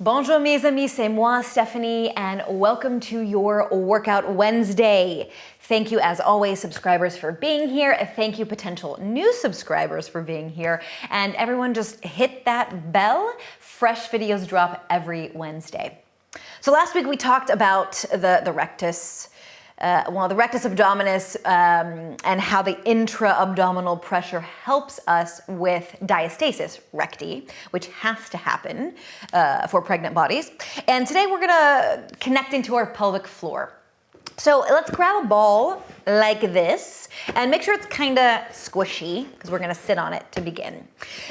Bonjour mes amis, c'est moi Stephanie and welcome to your Workout Wednesday. Thank you as always subscribers for being here. Thank you potential new subscribers for being here. And everyone just hit that bell. Fresh videos drop every Wednesday. So last week we talked about the rectus, the rectus abdominis and how the intra-abdominal pressure helps us with diastasis recti, which has to happen for pregnant bodies. And today we're gonna connect into our pelvic floor. So let's grab a ball like this and make sure it's kind of squishy because we're gonna sit on it to begin.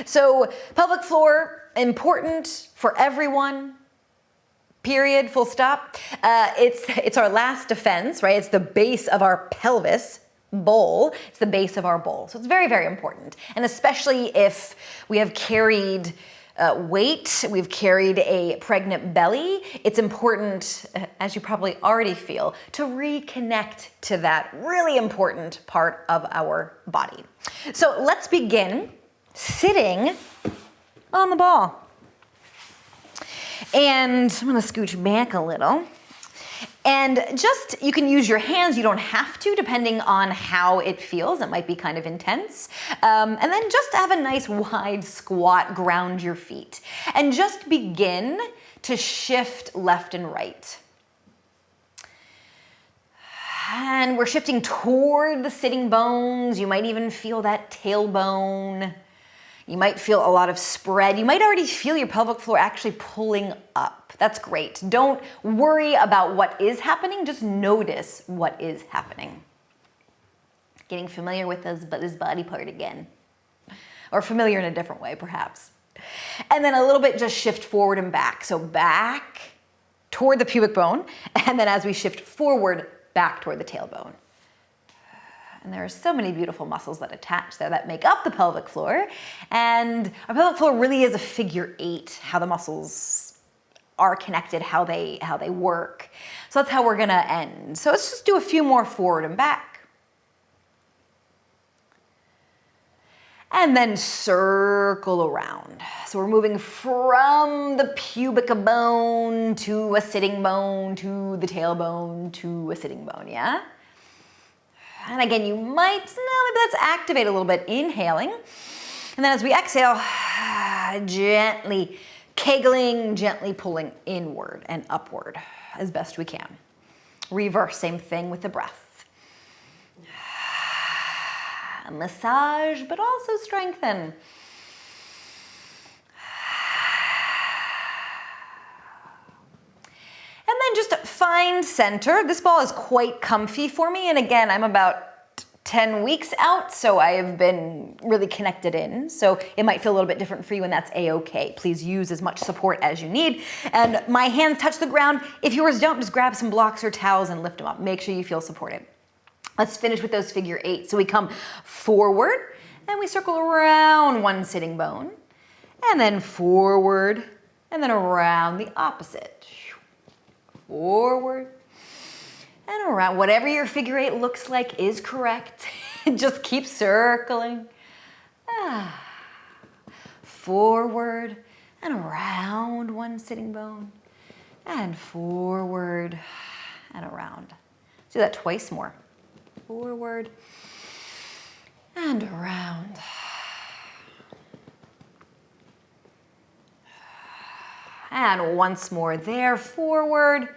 So pelvic floor, important for everyone. Period, full stop. It's our last defense, right? It's the base of our pelvis bowl. It's the base of our bowl. So it's very, very important. And especially if we have carried weight, we've carried a pregnant belly, it's important, as you probably already feel, to reconnect to that really important part of our body. So let's begin sitting on the ball. And I'm gonna scooch back a little. And just, you can use your hands, you don't have to, depending on how it feels. It might be kind of intense. And then just have a nice wide squat, ground your feet. And just begin to shift left and right. And we're shifting toward the sitting bones. You might even feel that tailbone. You might feel a lot of spread. You might already feel your pelvic floor actually pulling up. That's great. Don't worry about what is happening. Just notice what is happening. Getting familiar with this body part again. Or familiar in a different way, perhaps. And then a little bit just shift forward and back. So back toward the pubic bone. And then as we shift forward, back toward the tailbone. And there are so many beautiful muscles that attach there that make up the pelvic floor. And our pelvic floor really is a figure eight, how the muscles are connected, how they work. So that's how we're gonna end. So let's just do a few more forward and back. And then circle around. So we're moving from the pubic bone to a sitting bone, to the tailbone, to a sitting bone, yeah? And again, you might, maybe let's activate a little bit, inhaling. And then as we exhale, gently kegling, gently pulling inward and upward as best we can. Reverse, same thing with the breath. Massage, but also strengthen. And then just find center. This ball is quite comfy for me. And again, I'm about 10 weeks out, so I have been really connected in. So it might feel a little bit different for you, and that's a-okay. Please use as much support as you need. And my hands touch the ground. If yours don't, just grab some blocks or towels and lift them up. Make sure you feel supported. Let's finish with those figure eight. So we come forward, and we circle around one sitting bone, and then forward, and then around the opposite. Forward and around. Whatever your figure eight looks like is correct. Just keep circling. Forward and around one sitting bone. And forward and around. Let's do that twice more. Forward and around. And once more there, forward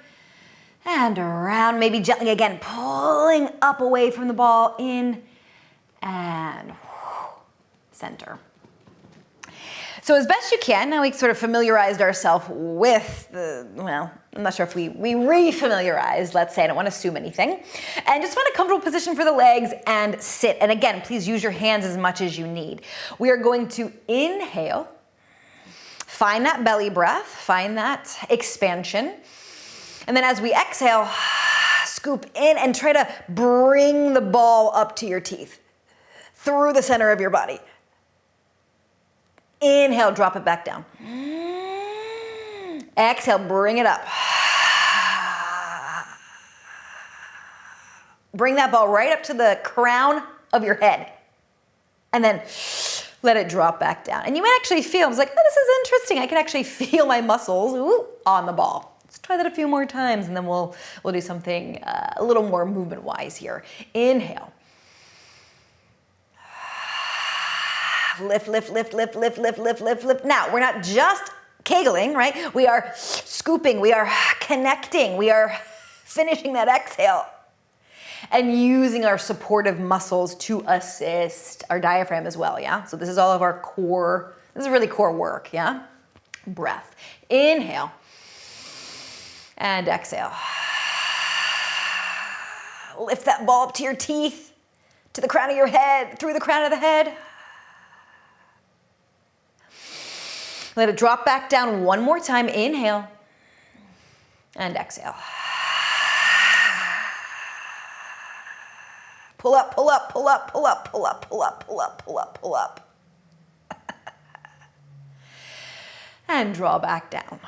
and around, maybe gently again, pulling up away from the ball, in and center. So as best you can, now we sort of familiarized ourselves with the, well, I'm not sure if we re-familiarized, let's say, I don't want to assume anything. And just find a comfortable position for the legs and sit. And again, please use your hands as much as you need. We are going to inhale. Find that belly breath, find that expansion. And then as we exhale, scoop in and try to bring the ball up to your teeth, through the center of your body. Inhale, drop it back down. Exhale, bring it up. Bring that ball right up to the crown of your head. And then Let it drop back down. And you might actually feel, I was like, oh, this is interesting. I can actually feel my muscles on the ball. Let's try that a few more times and then we'll do something a little more movement-wise here. Inhale. Lift, lift, lift, lift, lift, lift, lift, lift, lift. Now, we're not just kegling, right? We are scooping, we are connecting, we are finishing that exhale and using our supportive muscles to assist our diaphragm as well, yeah? So this is all of our core, this is really core work, yeah? Breath. Inhale and exhale. Lift that ball up to your teeth, to the crown of your head, through the crown of the head. Let it drop back down one more time. Inhale and exhale. Pull up, pull up, pull up, pull up, pull up, pull up, pull up, pull up, pull up. And draw back down.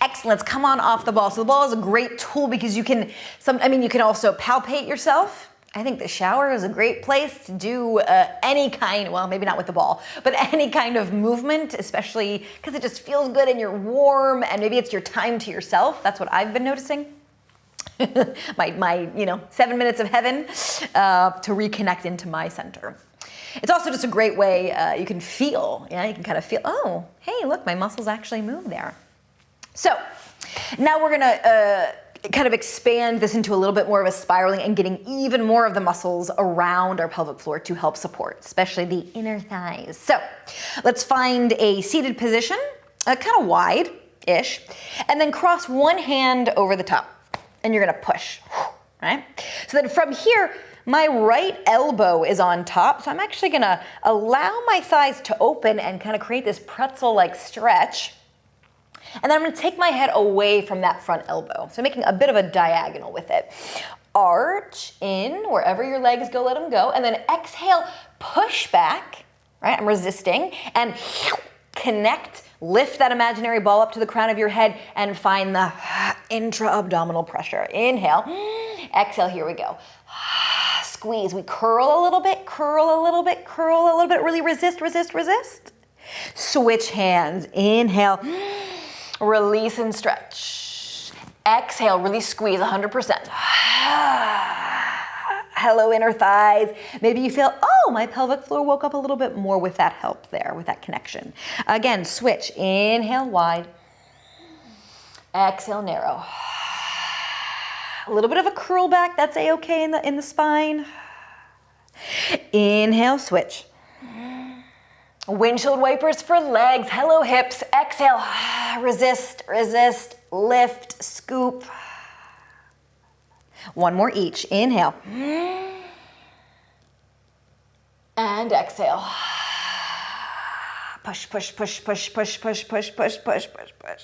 Excellent. Come on off the ball. So the ball is a great tool because you can also palpate yourself. I think the shower is a great place to do any kind, well, maybe not with the ball, but any kind of movement, especially because it just feels good and you're warm and maybe it's your time to yourself. That's what I've been noticing. my 7 minutes of heaven to reconnect into my center. It's also just a great way you can feel, you can kind of feel, oh, hey, look, my muscles actually move there. So now we're gonna kind of expand this into a little bit more of a spiraling and getting even more of the muscles around our pelvic floor to help support, especially the inner thighs. So let's find a seated position, kind of wide-ish, and then cross one hand over the top, and you're gonna push, right? So then from here, my right elbow is on top, so I'm actually gonna allow my thighs to open and kind of create this pretzel-like stretch. And then I'm gonna take my head away from that front elbow. So making a bit of a diagonal with it. Arch in, wherever your legs go, let them go. And then exhale, push back, right? I'm resisting. And connect, lift that imaginary ball up to the crown of your head and find the intra-abdominal pressure. Inhale, exhale, here we go. Squeeze, we curl a little bit, curl a little bit, curl a little bit. Really resist, resist, resist. Switch hands, inhale. Release and stretch. Exhale, really squeeze 100%. Hello, inner thighs. Maybe you feel, oh, my pelvic floor woke up a little bit more with that help there, with that connection. Again, switch. Inhale, wide. Exhale, narrow. A little bit of a curl back, that's a-okay in the spine. Inhale, switch. Windshield wipers for legs. Hello, hips. Exhale. Resist, resist, lift, scoop. One more each. Inhale. And exhale. Push, push, push, push, push, push, push, push, push, push, push.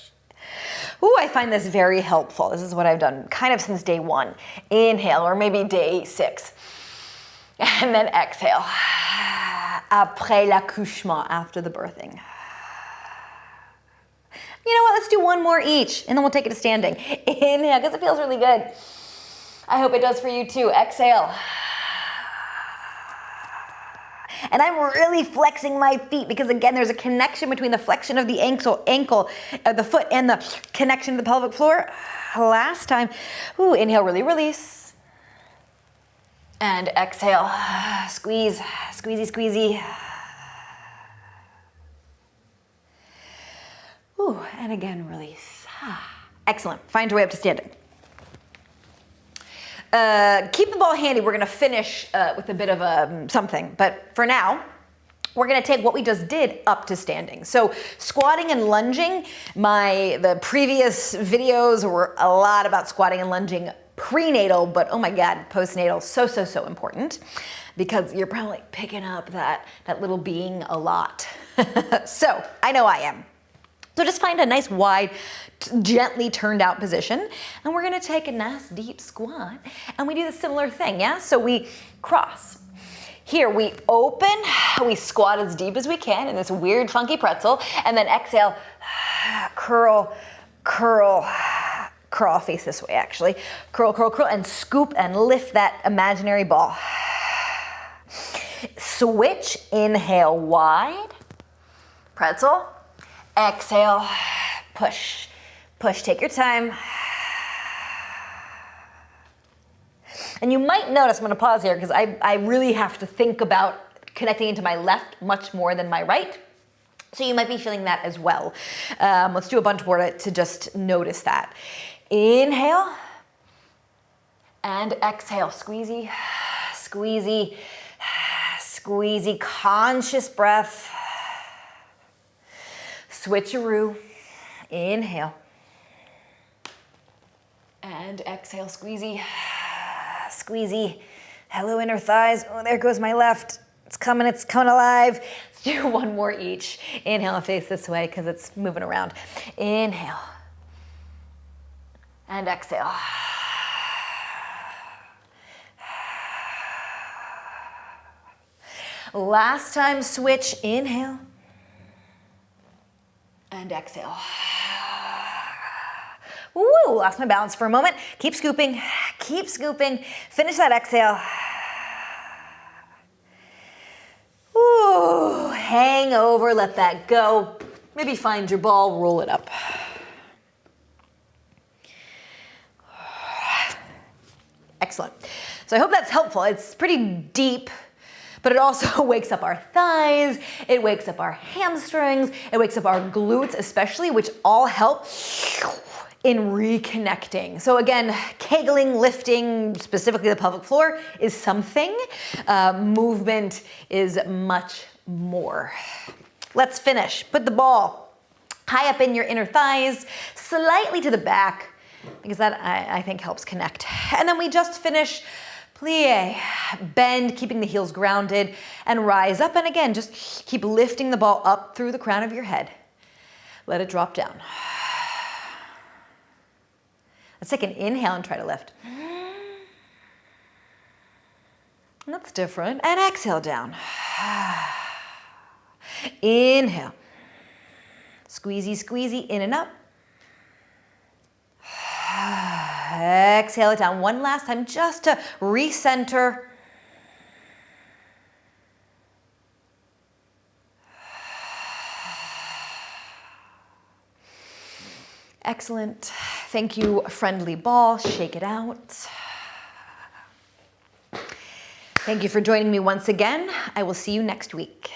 Ooh, I find this very helpful. This is what I've done kind of since day one. Inhale, or maybe day 6. And then exhale. Après l'accouchement, after the birthing. You know what, let's do one more each, and then we'll take it to standing. Inhale, because it feels really good. I hope it does for you too. Exhale. And I'm really flexing my feet because again, there's a connection between the flexion of the ankle, the foot, and the connection to the pelvic floor. Last time. Ooh, inhale, really release. And exhale, squeeze, squeezy, squeezy. Ooh, and again, release. Excellent, find your way up to standing. Keep the ball handy. We're gonna finish with a bit of something, but for now, we're gonna take what we just did up to standing. So squatting and lunging, the previous videos were a lot about squatting and lunging prenatal, but oh my God, postnatal, so important because you're probably picking up that little being a lot. So I know I am. So just find a nice wide, gently turned out position, and we're gonna take a nice deep squat, and we do the similar thing, yeah? So we cross. Here we open, we squat as deep as we can in this weird funky pretzel, and then exhale, curl, curl, crawl, face this way actually. Curl, curl, curl, and scoop and lift that imaginary ball. Switch, inhale wide, pretzel, exhale, push, push, take your time. And you might notice, I'm gonna pause here because I really have to think about connecting into my left much more than my right. So you might be feeling that as well. Let's do a bunch more to just notice that. Inhale and exhale, squeezy, squeezy, squeezy, conscious breath. Switcheroo, inhale and exhale, squeezy, squeezy. Hello, inner thighs. Oh, there goes my left. It's coming alive. Let's do one more each. Inhale and face this way because it's moving around. Inhale and exhale. Last time, switch, inhale and exhale. Woo, lost my balance for a moment. Keep scooping, keep scooping. Finish that exhale. Ooh, hang over, let that go. Maybe find your ball, roll it up. Excellent. So I hope that's helpful. It's pretty deep, but it also wakes up our thighs, it wakes up our hamstrings, it wakes up our glutes especially, which all help in reconnecting. So again, kegling, lifting, specifically the pelvic floor, is something. Movement is much more. Let's finish. Put the ball high up in your inner thighs, slightly to the back, because that I think helps connect. And then we just finish plie, bend, keeping the heels grounded, and rise up. And again, just keep lifting the ball up through the crown of your head. Let it drop down. Let's take an inhale and try to lift. That's different. And exhale down. Inhale. Squeezy, squeezy, in and up. Exhale it down one last time just to recenter. Excellent. Thank you, friendly ball. Shake it out. Thank you for joining me once again. I will see you next week.